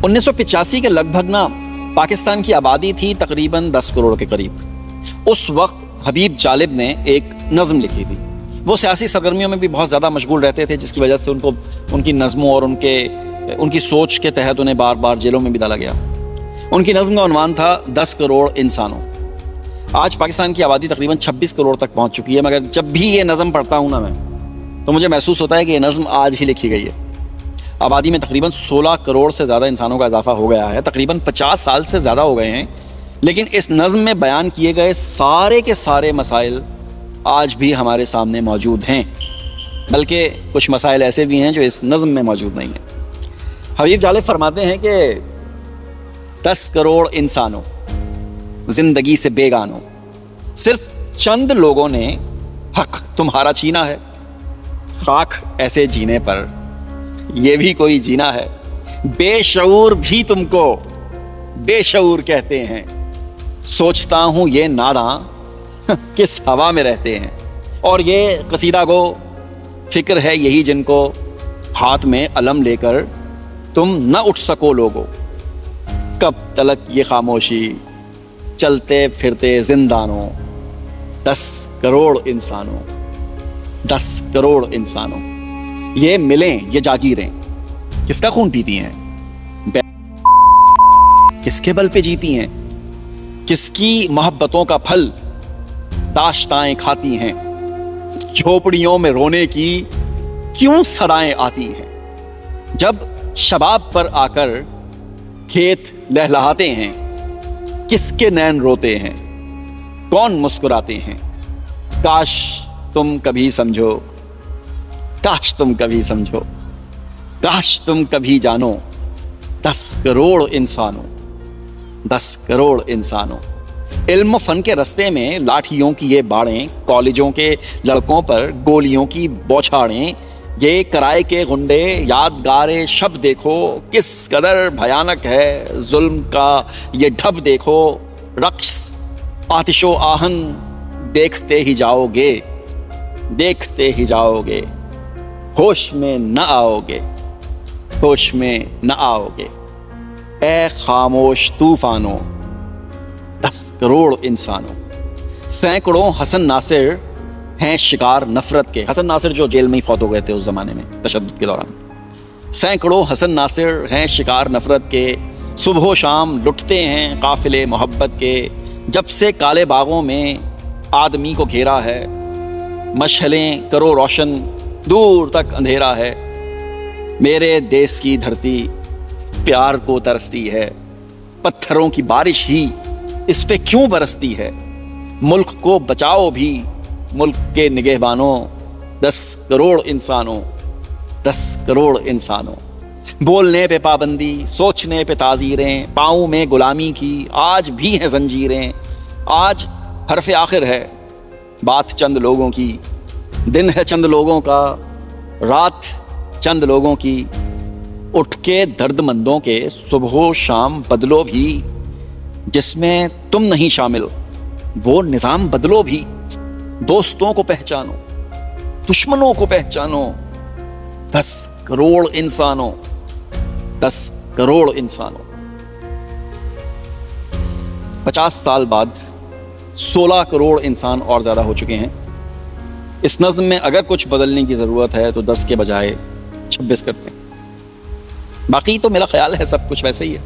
1985 کے لگ بھگ نا پاکستان کی آبادی تھی تقریباً 10 کروڑ کے قریب۔ اس وقت حبیب جالب نے ایک نظم لکھی تھی۔ وہ سیاسی سرگرمیوں میں بھی بہت زیادہ مشغول رہتے تھے، جس کی وجہ سے ان کی نظموں اور ان کی سوچ کے تحت انہیں بار بار جیلوں میں بھی ڈالا گیا۔ ان کی نظم کا عنوان تھا 10 کروڑ انسانوں۔ آج پاکستان کی آبادی تقریباً 26 کروڑ تک پہنچ چکی ہے، مگر جب بھی یہ نظم پڑھتا ہوں نا میں، تو مجھے محسوس ہوتا ہے کہ یہ نظم آج ہی لکھی گئی ہے۔ آبادی میں تقریباً 16 کروڑ سے زیادہ انسانوں کا اضافہ ہو گیا ہے، تقریباً 50 سال سے زیادہ ہو گئے ہیں، لیکن اس نظم میں بیان کیے گئے سارے کے سارے مسائل آج بھی ہمارے سامنے موجود ہیں، بلکہ کچھ مسائل ایسے بھی ہیں جو اس نظم میں موجود نہیں ہیں۔ حبیب جالب فرماتے ہیں کہ 10 کروڑ انسانوں زندگی سے بیگانوں، صرف چند لوگوں نے حق تمہارا چھینا ہے، خاک ایسے جینے پر یہ بھی کوئی جینا ہے، بے شعور بھی تم کو بے شعور کہتے ہیں، سوچتا ہوں یہ ناداں کس ہوا میں رہتے ہیں۔ اور یہ قصیدہ گو فکر ہے یہی جن کو ہاتھ میں علم لے کر تم نہ اٹھ سکو لوگو، کب تلک یہ خاموشی چلتے پھرتے زندانوں، 10 کروڑ انسانوں، 10 کروڑ انسانوں۔ یہ ملیں یہ جاگیریں کس کا خون پیتی ہیں، کس کے بل پہ جیتی ہیں، کس کی محبتوں کا پھل داشتائیں کھاتی ہیں، جھوپڑیوں میں رونے کی کیوں صدائیں آتی ہیں، جب شباب پر آ کر کھیت لہلہاتے ہیں، کس کے نین روتے ہیں، کون مسکراتے ہیں، کاش تم کبھی سمجھو، کاش تم کبھی سمجھو، کاش تم کبھی جانو، 10 کروڑ انسانوں، 10 کروڑ انسانوں۔ علم و فن کے رستے میں لاٹھیوں کی یہ باڑیں، کالجوں کے لڑکوں پر گولیوں کی بوچھاڑیں، یہ کرائے کے غنڈے یادگار شب دیکھو، کس قدر بھیانک ہے ظلم کا یہ ڈھب دیکھو، رقص آتش و آہن دیکھتے ہی جاؤ گے، دیکھتے ہی جاؤ گے، ہوش میں نہ آؤ گے، ہوش میں نہ آؤ گے، اے خاموش طوفانوں، 10 کروڑ انسانوں۔ سینکڑوں حسن ناصر ہیں شکار نفرت کے، حسن ناصر جو جیل میں ہی فوت ہو گئے تھے اس زمانے میں تشدد کے دوران، سینکڑوں حسن ناصر ہیں شکار نفرت کے، صبح و شام لٹتے ہیں قافلے محبت کے، جب سے کالے باغوں میں آدمی کو گھیرا ہے، مشعلیں کرو روشن دور تک اندھیرا ہے، میرے دیس کی دھرتی پیار کو ترستی ہے، پتھروں کی بارش ہی اس پہ کیوں برستی ہے، ملک کو بچاؤ بھی ملک کے نگہبانوں، 10 کروڑ انسانوں، 10 کروڑ انسانوں۔ بولنے پہ پابندی، سوچنے پہ تعزیریں، پاؤں میں غلامی کی آج بھی ہیں زنجیریں، آج حرف آخر ہے بات چند لوگوں کی، دن ہے چند لوگوں کا، رات چند لوگوں کی، اٹھ کے درد مندوں کے صبح و شام بدلو بھی، جس میں تم نہیں شامل وہ نظام بدلو بھی، دوستوں کو پہچانو دشمنوں کو پہچانو، 10 کروڑ انسانوں، 10 کروڑ انسانوں۔ 50 سال بعد 16 کروڑ انسان اور زیادہ ہو چکے ہیں۔ اس نظم میں اگر کچھ بدلنے کی ضرورت ہے تو 10 کے بجائے 26 کرتے ہیں، باقی تو میرا خیال ہے سب کچھ ویسے ہی ہے۔